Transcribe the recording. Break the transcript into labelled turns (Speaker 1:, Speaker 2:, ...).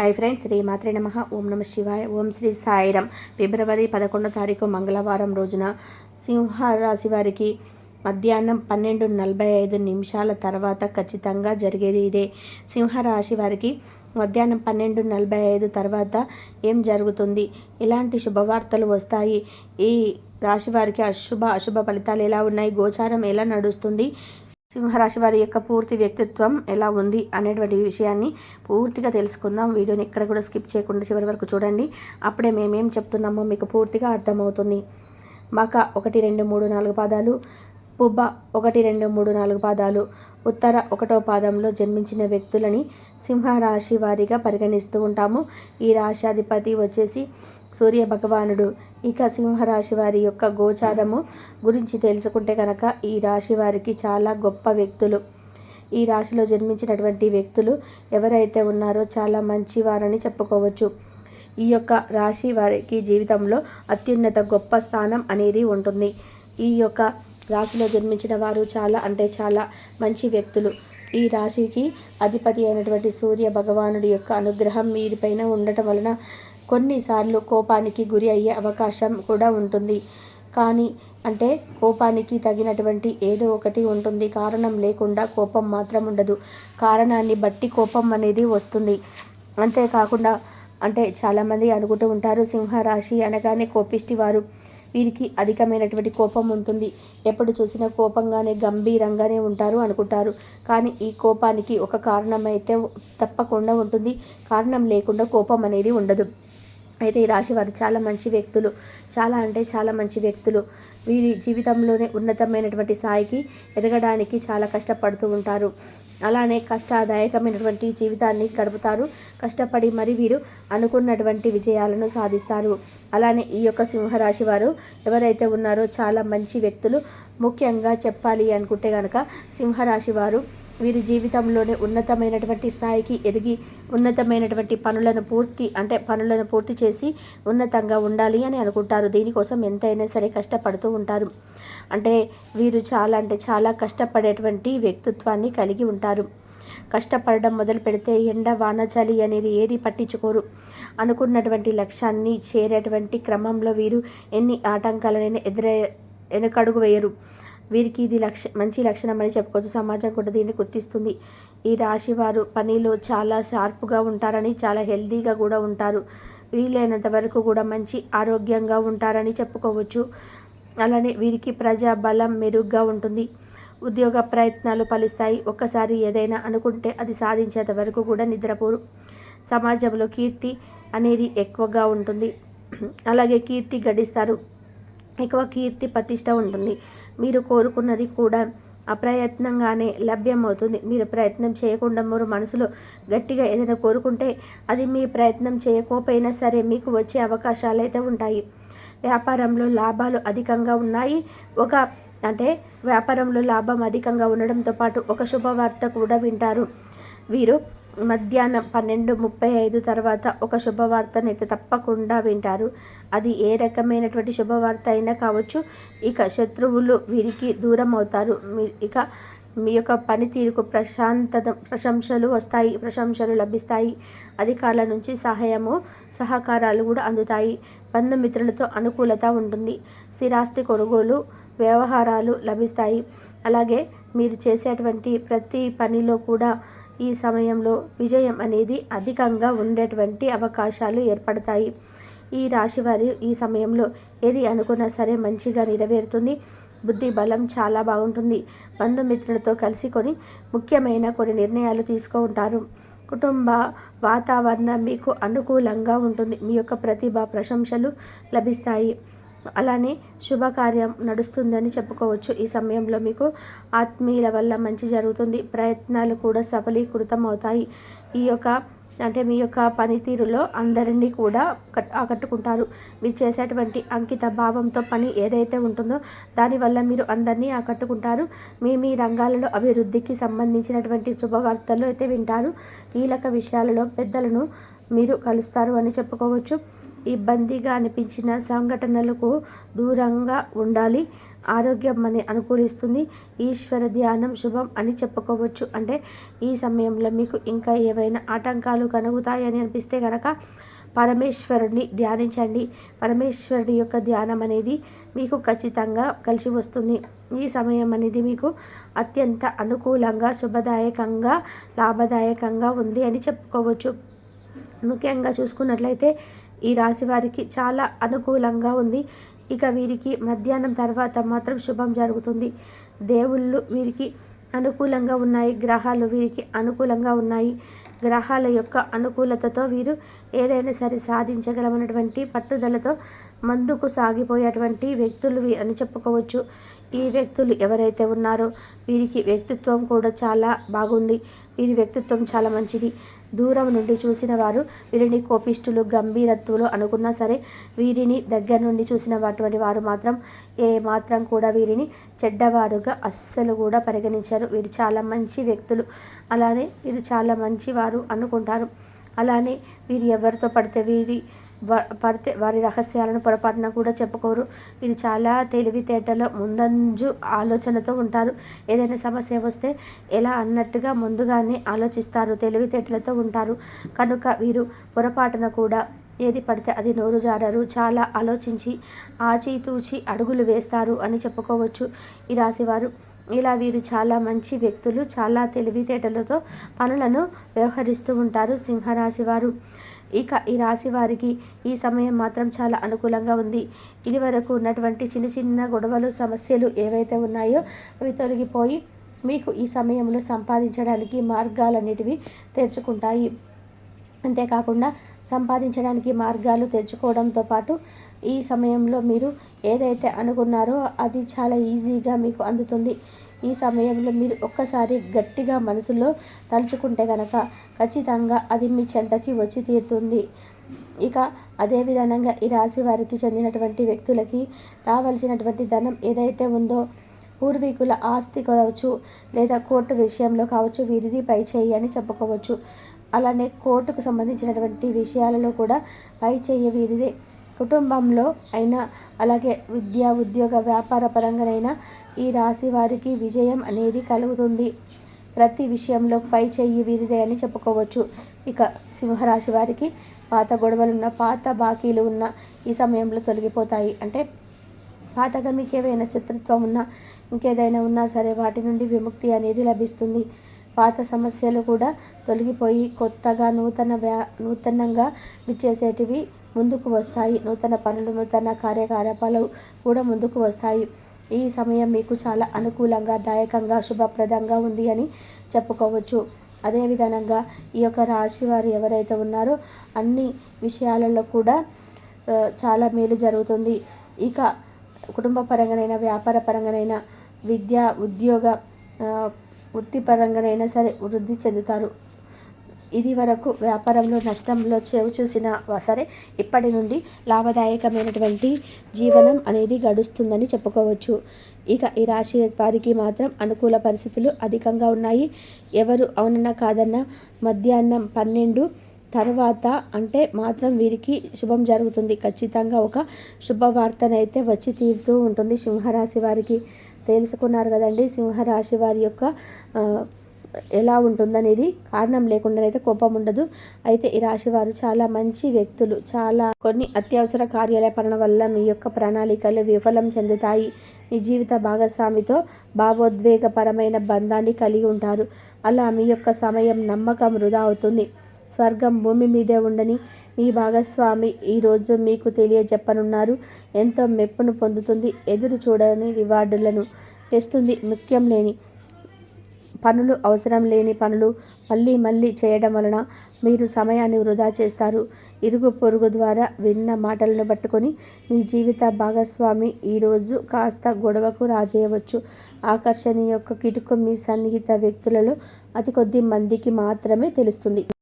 Speaker 1: Hi friends, Shri మాత్రే నమః. ఓం నమ శివాయ. ఓం శ్రీ సాయిరం. ఫిబ్రవరి 11వ తారీఖు మంగళవారం రోజున సింహరాశి వారికి మధ్యాహ్నం 12:45 తర్వాత ఖచ్చితంగా జరిగేది ఇదే. సింహరాశి వారికి మధ్యాహ్నం 12:45 తర్వాత ఏం జరుగుతుంది, ఎలాంటి శుభవార్తలు వస్తాయి, ఈ రాశి వారికి అశుభ ఫలితాలు ఎలా ఉన్నాయి, గోచారం ఎలా నడుస్తుంది, సింహరాశి వారి యొక్క పూర్తి వ్యక్తిత్వం ఎలా ఉంది అనేటువంటి విషయాన్ని పూర్తిగా తెలుసుకుందాం. వీడియోని ఎక్కడ కూడా స్కిప్ చేయకుండా చివరి వరకు చూడండి. అప్పుడే మేమేం చెప్తున్నామో మీకు పూర్తిగా అర్థమవుతుంది. మక 1, 2, 3, 4 పాదాలు, పుబ్బ 1, 2, 3, 4 పాదాలు, ఉత్తర 1వ పాదంలో జన్మించిన వ్యక్తులని సింహరాశి వారిగా పరిగణిస్తూ ఉంటాము. ఈ రాశాధిపతి వచ్చేసి సూర్య భగవానుడు. ఇక సింహరాశి వారి యొక్క గోచారము గురించి తెలుసుకుంటే కనుక ఈ రాశి వారికి చాలా గొప్ప వ్యక్తులు. ఈ రాశిలో జన్మించినటువంటి వ్యక్తులు ఎవరైతే ఉన్నారో చాలా మంచివారని చెప్పుకోవచ్చు. ఈ యొక్క రాశి వారికి జీవితంలో అత్యున్నత గొప్ప స్థానం అనేది ఉంటుంది. ఈ యొక్క రాశిలో జన్మించిన వారు చాలా మంచి వ్యక్తులు. ఈ రాశికి అధిపతి అయినటువంటి సూర్య భగవానుడి యొక్క అనుగ్రహం వీరిపైన ఉండటం వలన కొన్నిసార్లు కోపానికి గురి అయ్యే అవకాశం కూడా ఉంటుంది. కానీ కోపానికి తగినటువంటి ఏదో ఒకటి ఉంటుంది. కారణం లేకుండా కోపం మాత్రం ఉండదు. కారణాన్ని బట్టి కోపం అనేది వస్తుంది. అంతేకాకుండా చాలామంది అనుకుంటూ ఉంటారు, సింహరాశి అనగానే కోపిష్టి వారు. వీరికి అధికమైనటువంటి కోపం ఉంటుంది. ఎప్పుడు చూసినా కోపంగానే గంభీరంగానే ఉంటారు అనుకుంటారు. కానీ ఈ కోపానికి ఒక కారణం అయితే తప్పకుండా ఉంటుంది. కారణం లేకుండా కోపం అనేది ఉండదు. అయితే ఈ రాశి వారు చాలా మంచి వ్యక్తులు. చాలా మంచి వ్యక్తులు. వీరి జీవితంలోనే ఉన్నతమైనటువంటి స్థాయికి ఎదగడానికి చాలా కష్టపడుతూ ఉంటారు. అలానే కష్టదాయకమైనటువంటి జీవితాన్ని గడుపుతారు. కష్టపడి మరి వీరు అనుకున్నటువంటి విజయాలను సాధిస్తారు. అలానే ఈ యొక్క సింహరాశి వారు ఎవరైతే ఉన్నారో చాలా మంచి వ్యక్తులు. ముఖ్యంగా చెప్పాలి అనుకుంటే కనుక సింహరాశి వారు వీరి జీవితంలోనే ఉన్నతమైనటువంటి స్థాయికి ఎదిగి ఉన్నతమైనటువంటి పనులను పూర్తి చేసి ఉన్నతంగా ఉండాలి అని అనుకుంటారు. దీనికోసం ఎంతైనా సరే కష్టపడుతూ ఉంటారు. వీరు చాలా కష్టపడేటువంటి వ్యక్తిత్వాన్ని కలిగి ఉంటారు. కష్టపడడం మొదలు పెడితే ఎండ వాన చలి అనేది ఏది పట్టించుకోరు. అనుకున్నటువంటి లక్ష్యాన్ని చేరేటువంటి క్రమంలో వీరు ఎన్ని ఆటంకాలనైనా వెనకడుగు వేయరు. వీరికి ఇది మంచి లక్షణం అని చెప్పుకోవచ్చు. సమాజం కూడా దీన్ని గుర్తిస్తుంది. ఈ రాశి వారు పనిలో చాలా షార్ప్గా ఉంటారని, చాలా హెల్తీగా కూడా ఉంటారు. వీలైనంత వరకు కూడా మంచి ఆరోగ్యంగా ఉంటారని చెప్పుకోవచ్చు. అలానే వీరికి ప్రజా బలం మెరుగ్గా ఉంటుంది. ఉద్యోగ ప్రయత్నాలు ఫలిస్తాయి. ఒక్కసారి ఏదైనా అనుకుంటే అది సాధించేంత వరకు కూడా నిద్రపోరు. సమాజంలో కీర్తి అనేది ఎక్కువగా ఉంటుంది. అలాగే కీర్తి గడిస్తారు. ఎక్కువ కీర్తి ప్రతిష్ట ఉంటుంది. మీరు కోరుకున్నది కూడా అప్రయత్నంగానే లభ్యమవుతుంది. మీరు ప్రయత్నం చేయకుండా మీరు మనసులో గట్టిగా ఏదైనా కోరుకుంటే అది మీ ప్రయత్నం చేయకపోయినా సరే మీకు వచ్చే అవకాశాలు అయితే ఉంటాయి. వ్యాపారంలో లాభాలు అధికంగా ఉన్నాయి. వ్యాపారంలో లాభం అధికంగా ఉండడంతో పాటు ఒక శుభవార్త కూడా వింటారు. వీరు మధ్యాహ్నం 12:35 తర్వాత ఒక శుభవార్తనైతే తప్పకుండా వింటారు. అది ఏ రకమైనటువంటి శుభవార్త అయినా కావచ్చు. ఇక శత్రువులు వీరికి దూరం అవుతారు. మీ యొక్క పనితీరుకు ప్రశంసలు వస్తాయి, ప్రశంసలు లభిస్తాయి. అధికారుల నుంచి సహకారాలు కూడా అందుతాయి. బంధుమిత్రులతో అనుకూలత ఉంటుంది. స్థిరాస్తి కొనుగోలు వ్యవహారాలు లభిస్తాయి. అలాగే మీరు చేసేటువంటి ప్రతి పనిలో కూడా ఈ సమయంలో విజయం అనేది అధికంగా ఉండేటువంటి అవకాశాలు ఏర్పడతాయి. ఈ రాశివారి ఈ సమయంలో ఏది అనుకున్నా సరే మంచిగా నెరవేరుతుంది. బుద్ధి బలం చాలా బాగుంటుంది. బంధుమిత్రులతో కలిసి ముఖ్యమైన కొన్ని నిర్ణయాలు తీసుకుంటారు. కుటుంబ వాతావరణం మీకు అనుకూలంగా ఉంటుంది. మీ యొక్క ప్రతిభ ప్రశంసలు లభిస్తాయి. అలానే శుభకార్యం నడుస్తుందని చెప్పుకోవచ్చు. ఈ సమయంలో మీకు ఆత్మీయుల వల్ల మంచి జరుగుతుంది. ప్రయత్నాలు కూడా సఫలీకృతం అవుతాయి. మీ యొక్క పనితీరులో అందరినీ కూడా ఆకట్టుకుంటారు. మీరు చేసేటువంటి అంకిత భావంతో పని ఏదైతే ఉంటుందో దానివల్ల మీరు అందరినీ ఆకట్టుకుంటారు. మీ రంగాలలో అభివృద్ధికి సంబంధించినటువంటి శుభవార్తలు అయితే వింటారు. కీలక విషయాలలో పెద్దలను మీరు కలుస్తారు అని చెప్పుకోవచ్చు. ఇబ్బందిగా అనిపించిన సంఘటనలకు దూరంగా ఉండాలి. ఆరోగ్యం అనుకూలిస్తుంది. ఈశ్వర ధ్యానం శుభం అని చెప్పుకోవచ్చు. అంటే ఈ సమయంలో మీకు ఇంకా ఏవైనా ఆటంకాలు కలుగుతాయని అనిపిస్తే కనుక పరమేశ్వరుడిని ధ్యానించండి. పరమేశ్వరుడి యొక్క ధ్యానం అనేది మీకు ఖచ్చితంగా కలిసి వస్తుంది. ఈ సమయం అనేది మీకు అత్యంత అనుకూలంగా, శుభదాయకంగా, లాభదాయకంగా ఉంది అని చెప్పుకోవచ్చు. ముఖ్యంగా చూసుకున్నట్లయితే ఈ రాశి వారికి చాలా అనుకూలంగా ఉంది. ఇక వీరికి మధ్యాహ్నం తర్వాత మాత్రం శుభం జరుగుతుంది. దేవుళ్ళు వీరికి అనుకూలంగా ఉన్నాయి. గ్రహాలు వీరికి అనుకూలంగా ఉన్నాయి. గ్రహాల యొక్క అనుకూలతతో వీరు ఏదైనా సరే సాధించగలమన్నటువంటి పట్టుదలతో ముందుకు సాగిపోయేటువంటి వ్యక్తులు అని చెప్పుకోవచ్చు. ఈ వ్యక్తులు ఎవరైతే ఉన్నారో వీరికి వ్యక్తిత్వం కూడా చాలా బాగుంది. వీరి వ్యక్తిత్వం చాలా మంచిది. దూరం నుండి చూసిన వారు వీరిని కోపిష్ఠులు, గంభీరత్వులు అనుకున్నా సరే వీరిని దగ్గర నుండి చూసిన అటువంటి వారు మాత్రం ఏ మాత్రం కూడా వీరిని చెడ్డవారుగా అస్సలు కూడా పరిగణించారు. వీరు చాలా మంచి వ్యక్తులు. అలానే వీరు చాలా మంచివారు అనుకుంటారు. అలానే వీరు ఎవరితో పడితే వారి రహస్యాలను పొరపాటున కూడా చెప్పుకోరు. వీరు చాలా తెలివితేటలో ముందంజు ఆలోచనతో ఉంటారు. ఏదైనా సమస్య వస్తే ఎలా అన్నట్టుగా ముందుగానే ఆలోచిస్తారు. తెలివితేటలతో ఉంటారు. కనుక వీరు పొరపాటున కూడా ఏది పడితే అది నోరు జారరు. చాలా ఆలోచించి ఆచితూచి అడుగులు వేస్తారు అని చెప్పుకోవచ్చు ఈ రాశివారు. ఇలా వీరు చాలా మంచి వ్యక్తులు. చాలా తెలివితేటలతో పనులను వ్యవహరిస్తూ ఉంటారు సింహరాశి వారు. ఇక ఈ రాశి వారికి ఈ సమయం మాత్రం చాలా అనుకూలంగా ఉంది. ఇదివరకు ఉన్నటువంటి చిన్న చిన్న గొడవలు, సమస్యలు ఏవైతే ఉన్నాయో అవి తొలగిపోయి మీకు ఈ సమయంలో సంపాదించడానికి మార్గాలన్నిటివి తెరుచుకుంటాయి. అంతేకాకుండా సంపాదించడానికి మార్గాలు తెరుచుకోవడంతో పాటు ఈ సమయంలో మీరు ఏదైతే అనుకున్నారో అది చాలా ఈజీగా మీకు అందుతుంది. ఈ సమయంలో మీరు ఒక్కసారి గట్టిగా మనసులో తలుచుకుంటే కనుక ఖచ్చితంగా అది మీ చెంతకి వచ్చి తీరుతుంది. ఇక అదేవిధంగా ఈ రాశి వారికి చెందినటువంటి వ్యక్తులకి రావాల్సినటువంటి ధనం ఏదైతే ఉందో పూర్వీకుల ఆస్తి కావచ్చు లేదా కోర్టు విషయంలో కావచ్చు వీరిది పై చేయి అని చెప్పుకోవచ్చు. అలానే కోర్టుకు సంబంధించినటువంటి విషయాలలో కూడా పై చేయి వీరిదే. కుటుంబంలో అయినా అలాగే విద్య, ఉద్యోగ, వ్యాపార పరంగానైనా ఈ రాశి వారికి విజయం అనేది కలుగుతుంది. ప్రతి విషయంలో పై చెయ్యి వీరిదే అని చెప్పుకోవచ్చు. ఇక సింహరాశి వారికి పాత గొడవలున్న, పాత బాకీలు ఉన్న ఈ సమయంలో తొలగిపోతాయి. అంటే పాతగా మీకు ఏవైనా శత్రుత్వం ఉన్నా, ఇంకేదైనా ఉన్నా సరే వాటి నుండి విముక్తి అనేది లభిస్తుంది. పాత సమస్యలు కూడా తొలగిపోయి కొత్తగా నూతనంగా విచ్చేసేటివి ముందుకు వస్తాయి. నూతన పనులు, నూతన కార్యకలాపాలు కూడా ముందుకు వస్తాయి. ఈ సమయం మీకు చాలా అనుకూలంగా, దాయకంగా, శుభప్రదంగా ఉంది అని చెప్పుకోవచ్చు. అదేవిధంగా ఈ యొక్క రాశి వారు ఎవరైతే ఉన్నారో అన్ని విషయాలలో కూడా చాలా మేలు జరుగుతుంది. ఇక కుటుంబ పరంగానైనా, వ్యాపార పరంగానైనా, విద్య, ఉద్యోగ, వృత్తిపరంగానైనా సరే వృద్ధి చెందుతారు. ఇది వరకు వ్యాపారంలో నష్టంలో చూసినా సరే ఇప్పటి నుండి లాభదాయకమైనటువంటి జీవనం అనేది గడుస్తుందని చెప్పుకోవచ్చు. ఇక ఈ రాశి వారికి మాత్రం అనుకూల పరిస్థితులు అధికంగా ఉన్నాయి. ఎవరు అవునన్నా కాదన్నా మధ్యాహ్నం 12 తర్వాత అంటే మాత్రం వీరికి శుభం జరుగుతుంది. ఖచ్చితంగా ఒక శుభవార్తనైతే వచ్చి తీరుతూ ఉంటుంది సింహరాశి వారికి. తెలుసుకున్నారు కదండి సింహరాశి వారి యొక్క ఎలా ఉంటుందనేది. కారణం లేకుండానైతే కోపం ఉండదు. అయితే ఈ రాశి వారు చాలా మంచి వ్యక్తులు. చాలా కొన్ని అత్యవసర కార్యాలయ వల్ల మీ యొక్క ప్రణాళికలు విఫలం చెందుతాయి. మీ జీవిత భాగస్వామితో భావోద్వేగపరమైన బంధాన్ని కలిగి ఉంటారు. అలా మీ యొక్క సమయం, నమ్మకం వృధా అవుతుంది. స్వర్గం భూమి మీదే ఉండని మీ భాగస్వామి ఈరోజు మీకు తెలియజెప్పనున్నారు. ఎంతో మెప్పును పొందుతుంది. ఎదురు చూడని రివార్డులను తెస్తుంది. ముఖ్యం లేని పనులు, అవసరం లేని పనులు మళ్ళీ చేయడం వలన మీరు సమయాన్ని వృధా చేస్తారు. ఇరుగు పొరుగు ద్వారా విన్న మాటలను పట్టుకొని మీ జీవిత భాగస్వామి ఈరోజు కాస్త గొడవకు రాజేయవచ్చు. ఆకర్షణ యొక్క కిటుకు మీ సన్నిహిత వ్యక్తులలో అతి కొద్ది మందికి మాత్రమే తెలుస్తుంది.